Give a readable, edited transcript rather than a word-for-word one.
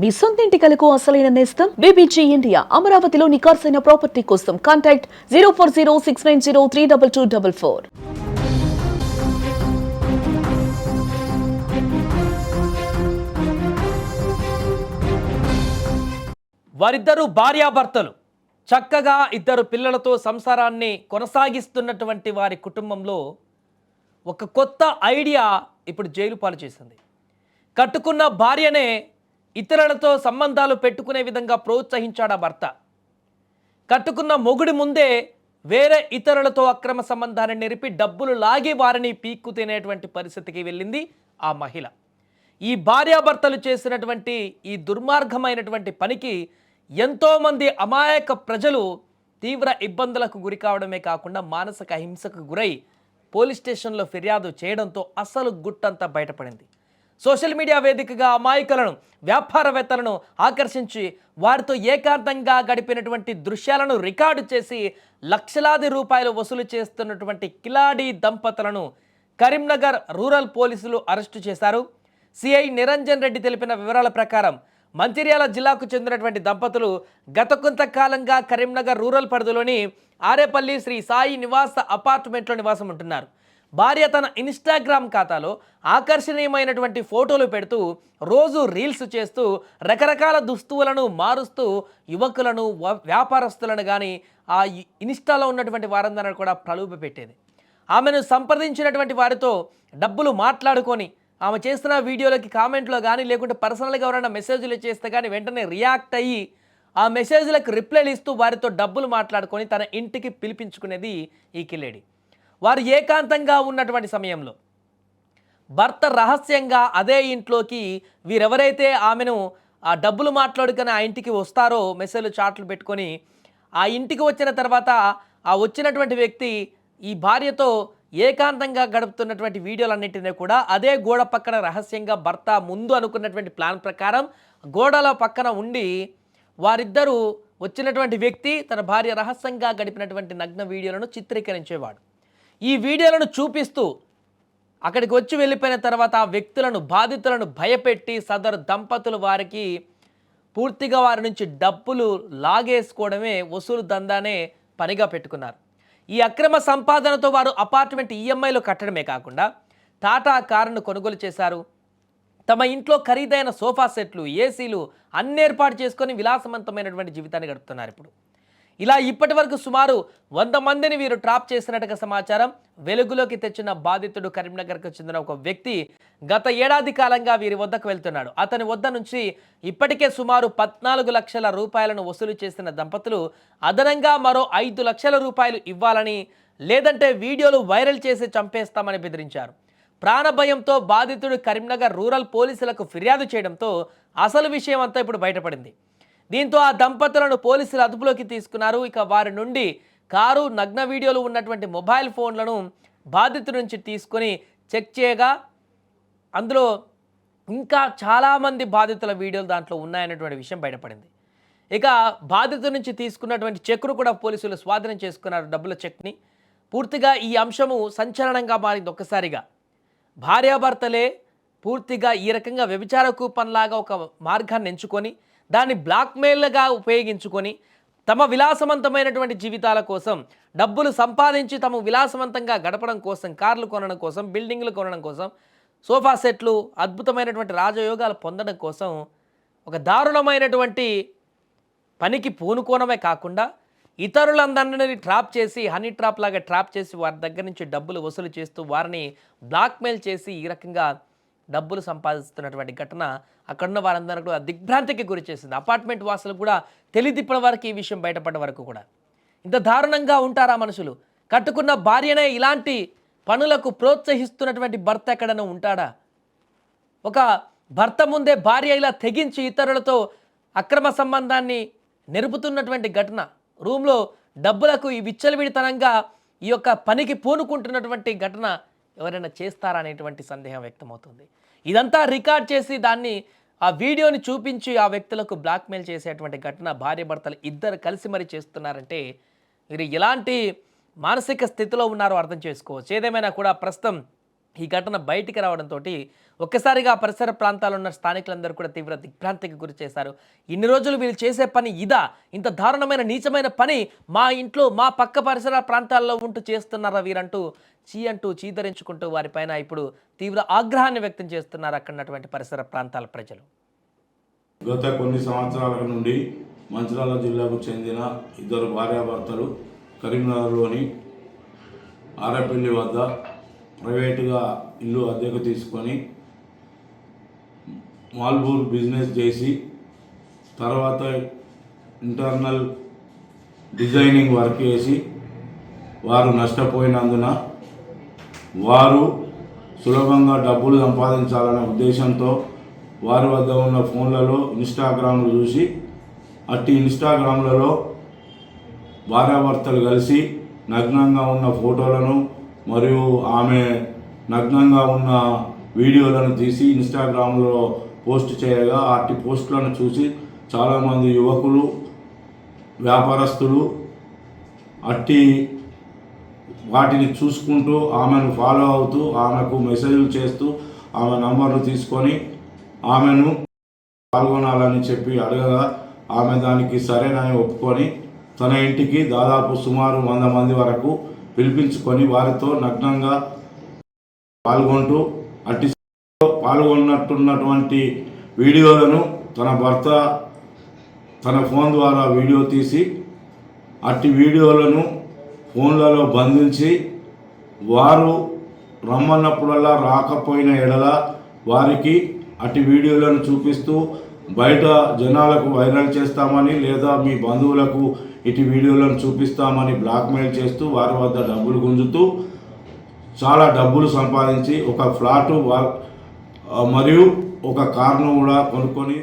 మీ సొంత ఇంటి కలకు అసలైన నేస్తం బీబీజీ ఇండియా. అమరావతిలో నికార్సైన ప్రాపర్టీ కోసం కాంటాక్ట్ 0406903224. వారిద్దరూ భార్యాభర్తలు చక్కగా ఇద్దరు పిల్లలతో సంసారాన్ని కొనసాగిస్తున్నటువంటి వారి కుటుంబంలో ఒక కొత్త ఐడియా ఇప్పుడు జైలు పాలు చేసింది. కట్టుకున్న భార్యనే ఇతరులతో సంబంధాలు పెట్టుకునే విధంగా ప్రోత్సహించాడు ఆ భర్త. కట్టుకున్న మొగుడి ముందే వేరే ఇతరులతో అక్రమ సంబంధాన్ని నెరిపి డబ్బులు లాగి వారిని పీక్కు తినేటువంటి పరిస్థితికి వెళ్ళింది ఆ మహిళ. ఈ భార్యాభర్తలు చేసినటువంటి ఈ దుర్మార్గమైనటువంటి పనికి ఎంతోమంది అమాయక ప్రజలు తీవ్ర ఇబ్బందులకు గురి కావడమే కాకుండా మానసిక హింసకు గురై పోలీస్ స్టేషన్లో ఫిర్యాదు చేయడంతో అసలు గుట్టంతా బయటపడింది. సోషల్ మీడియా వేదికగా అమాయకులను, వ్యాపారవేత్తలను ఆకర్షించి వారితో ఏకాంతంగా గడిపినటువంటి దృశ్యాలను రికార్డు చేసి లక్షలాది రూపాయలు వసూలు చేస్తున్నటువంటి కిలాడి దంపతులను కరీంనగర్ రూరల్ పోలీసులు అరెస్టు చేశారు. సిఐ నిరంజన్ రెడ్డి తెలిపిన వివరాల ప్రకారం మంచిర్యాల జిల్లాకు చెందినటువంటి దంపతులు గత కొంతకాలంగా కరీంనగర్ రూరల్ పరిధిలోని ఆరేపల్లి శ్రీ సాయి నివాస అపార్ట్మెంట్లో నివాసం ఉంటున్నారు. భార్య తన ఇన్స్టాగ్రామ్ ఖాతాలో ఆకర్షణీయమైనటువంటి ఫోటోలు పెడుతూ రోజు రీల్స్ చేస్తూ రకరకాల దుస్తువులను మారుస్తూ యువకులను, వ్యాపారస్తులను కానీ ఆ ఇన్స్టాలో ఉన్నటువంటి వారందరూ కూడా ప్రలోభ పెట్టేది. ఆమెను సంప్రదించినటువంటి వారితో డబ్బులు మాట్లాడుకొని ఆమె చేస్తున్న వీడియోలకి కామెంట్లో కానీ లేకుంటే పర్సనల్గా ఎవరైనా మెసేజ్లు చేస్తే కానీ వెంటనే రియాక్ట్ అయ్యి ఆ మెసేజ్లకు రిప్లైలు ఇస్తూ వారితో డబ్బులు మాట్లాడుకొని తన ఇంటికి పిలిపించుకునేది ఈ కిలేడి. వారు ఏకాంతంగా ఉన్నటువంటి సమయంలో భర్త రహస్యంగా అదే ఇంట్లోకి వీరెవరైతే ఆమెను ఆ డబ్బులు మాట్లాడుకొని ఆ ఇంటికి వస్తారో మెసేజ్లు చాట్లు పెట్టుకొని ఆ ఇంటికి వచ్చిన తర్వాత ఆ వచ్చినటువంటి వ్యక్తి ఈ భార్యతో ఏకాంతంగా గడుపుతున్నటువంటి వీడియోలన్నింటినీ కూడా అదే గోడ పక్కన రహస్యంగా భర్త ముందు అనుకున్నటువంటి ప్లాన్ ప్రకారం గోడల పక్కన ఉండి వారిద్దరూ వచ్చినటువంటి వ్యక్తి తన భార్య రహస్యంగా గడిపినటువంటి నగ్న వీడియోలను చిత్రీకరించేవాడు. ఈ వీడియోలను చూపిస్తూ అక్కడికి వచ్చి వెళ్ళిపోయిన తర్వాత ఆ వ్యక్తులను, బాధితులను భయపెట్టి సదరు దంపతులు వారికి పూర్తిగా వారి నుంచి డబ్బులు లాగేసుకోవడమే వసూలు దందానే పనిగా పెట్టుకున్నారు. ఈ అక్రమ సంపాదనతో వారు అపార్ట్మెంట్ ఈఎంఐలు కట్టడమే కాకుండా టాటా కారును కొనుగోలు చేశారు. తమ ఇంట్లో ఖరీదైన సోఫా సెట్లు, ఏసీలు అన్ని ఏర్పాటు చేసుకొని విలాసవంతమైనటువంటి జీవితాన్ని గడుపుతున్నారు. ఇప్పుడు ఇలా ఇప్పటి వరకు సుమారు 100 మందిని వీరు ట్రాప్ చేసినట్టుగా సమాచారం వెలుగులోకి తెచ్చిన బాధితుడు కరీంనగర్కు చెందిన ఒక వ్యక్తి గత ఏడాది కాలంగా వీరి వద్దకు వెళ్తున్నాడు. అతని వద్ద నుంచి ఇప్పటికే సుమారు 14 లక్షల రూపాయలను వసూలు చేసిన దంపతులు అదనంగా మరో 5 లక్షల రూపాయలు ఇవ్వాలని, లేదంటే వీడియోలు వైరల్ చేసి చంపేస్తామని బెదిరించారు. ప్రాణభయంతో బాధితుడు కరీంనగర్ రూరల్ పోలీసులకు ఫిర్యాదు చేయడంతో అసలు విషయం అంతా ఇప్పుడు బయటపడింది. దీంతో ఆ దంపతులను పోలీసులు అదుపులోకి తీసుకున్నారు. ఇక వారి నుండి కారు, నగ్న వీడియోలు ఉన్నటువంటి మొబైల్ ఫోన్లను బాధితుడి నుంచి తీసుకొని చెక్ చేయగా అందులో ఇంకా చాలామంది బాధితుల వీడియోలు దాంట్లో ఉన్నాయన్నటువంటి విషయం బయటపడింది. ఇక బాధితుడి నుంచి తీసుకున్నటువంటి చెక్ను కూడా పోలీసులు స్వాధీనం చేసుకున్నారు, డబ్బుల చెక్ని. పూర్తిగా ఈ అంశము సంచలనంగా మారింది. ఒక్కసారిగా భార్యాభర్తలే పూర్తిగా ఈ రకంగా వ్యభిచార కూపన్లాగా ఒక మార్గాన్ని ఎంచుకొని దాన్ని బ్లాక్మెయిల్గా ఉపయోగించుకొని తమ విలాసవంతమైనటువంటి జీవితాల కోసం డబ్బులు సంపాదించి తమ విలాసవంతంగా గడపడం కోసం, కార్లు కొనడం కోసం, బిల్డింగ్లు కొనడం కోసం, సోఫా సెట్లు, అద్భుతమైనటువంటి రాజయోగాలు పొందడం కోసం ఒక దారుణమైనటువంటి పనికి పూనుకోవడమే కాకుండా ఇతరులందరినీ ట్రాప్ చేసి, హనీ ట్రాప్ లాగా ట్రాప్ చేసి వారి దగ్గర నుంచి డబ్బులు వసూలు చేస్తూ వారిని బ్లాక్మెయిల్ చేసి ఈ రకంగా డబ్బులు సంపాదిస్తున్నటువంటి ఘటన అక్కడున్న వారందరూ కూడా దిగ్భ్రాంతికి గురి చేసింది. అపార్ట్మెంట్ వాసులు కూడా తెలియదిప్పటి వరకు ఈ విషయం బయటపడ్డ వరకు కూడా ఇంత దారుణంగా ఉంటారా మనుషులు? కట్టుకున్న భార్యనే ఇలాంటి పనులకు ప్రోత్సహిస్తున్నటువంటి భర్త ఎక్కడైనా ఉంటాడా? ఒక భర్త ముందే భార్య ఇలా తెగించి ఇతరులతో అక్రమ సంబంధాన్ని నెరుపుతున్నటువంటి ఘటన, రూమ్లో డబ్బులకు ఈ విచ్చలవిడితనంగా ఈ యొక్క పనికి పూనుకుంటున్నటువంటి ఘటన ఎవరైనా చేస్తారా అనేటువంటి సందేహం వ్యక్తమవుతుంది. ఇదంతా రికార్డ్ చేసి దాన్ని ఆ వీడియోని చూపించి ఆ వ్యక్తులకు బ్లాక్మెయిల్ చేసేటువంటి ఘటన భార్య భర్తలు ఇద్దరు కలిసి మరి చేస్తున్నారంటే వీరు ఎలాంటి మానసిక స్థితిలో ఉన్నారో అర్థం చేసుకోవచ్చు. ఏదేమైనా కూడా ప్రస్తుతం ఈ ఘటన బయటికి రావడంతో ఒక్కసారిగా పరిసర ప్రాంతాల్లో ఉన్న స్థానికులందరూ కూడా తీవ్ర దిగ్భ్రాంతికి గురి చేశారు. ఇన్ని రోజులు వీళ్ళు చేసే పని ఇదా? ఇంత దారుణమైన నీచమైన పని మా ఇంట్లో మా పక్క పరిసర ప్రాంతాల్లో ఉంటూ చేస్తున్నారా వీరంటూ చీదరించుకుంటూ వారిపైన ఇప్పుడు తీవ్ర ఆగ్రహాన్ని వ్యక్తం చేస్తున్నారు అక్కడ ఉన్నటువంటి పరిసర ప్రాంతాల ప్రజలు. గత కొన్ని సంవత్సరాల నుండి మంచిర్యాల జిల్లాకు చెందిన ఇద్దరు భార్యాభర్తలు కరీంనగర్లోని ఆరపల్లి వద్ద ప్రైవేటుగా ఇల్లు అద్దెకు తీసుకొని మాల్బూర్ బిజినెస్ చేసి తర్వాత ఇంటర్నల్ డిజైనింగ్ వర్క్ చేసి వారు నష్టపోయినందున వారు సులభంగా డబ్బులు సంపాదించాలనే ఉద్దేశంతో వారి వద్ద ఉన్న ఫోన్లలో ఇన్స్టాగ్రామ్లు చూసి అట్టి ఇన్స్టాగ్రామ్లలో భార్యాభర్తలు కలిసి నగ్నంగా ఉన్న ఫోటోలను మరియు ఆమె నగ్నంగా ఉన్న వీడియోలను తీసి ఇన్స్టాగ్రామ్లో పోస్ట్ చేయగా అట్టి పోస్టులను చూసి చాలామంది యువకులు వ్యాపారస్తులు అట్టి వాటిని చూసుకుంటూ ఆమెను ఫాలో అవుతూ ఆమెకు మెసేజ్లు చేస్తూ ఆమె నంబర్లు తీసుకొని ఆమెను పాల్గొనాలని చెప్పి అడగగా ఆమె దానికి సరేనని ఒప్పుకొని తన ఇంటికి దాదాపు సుమారు 100 మంది వరకు పిలిపించుకొని వారితో నగ్నంగా పాల్గొంటూ అట్టి పాల్గొన్నట్టున్నటువంటి వీడియోలను తన భర్త తన ఫోన్ ద్వారా వీడియో తీసి అట్టి వీడియోలను ఫోన్లలో బంధించి వారు రమ్మన్నప్పుడల్లా రాకపోయిన ఎడల వారికి అట్టి వీడియోలను చూపిస్తూ బయట జనాలకు వైరల్ చేస్తామని లేదా మీ బంధువులకు ఇటు వీడియోలను చూపిస్తామని బ్లాక్మెయిల్ చేస్తూ వారి వద్ద డబ్బులు గుంజుతూ చాలా డబ్బులు సంపాదించి ఒక ఫ్లాటు మరియు ఒక కార్ను కూడా కొనుక్కొని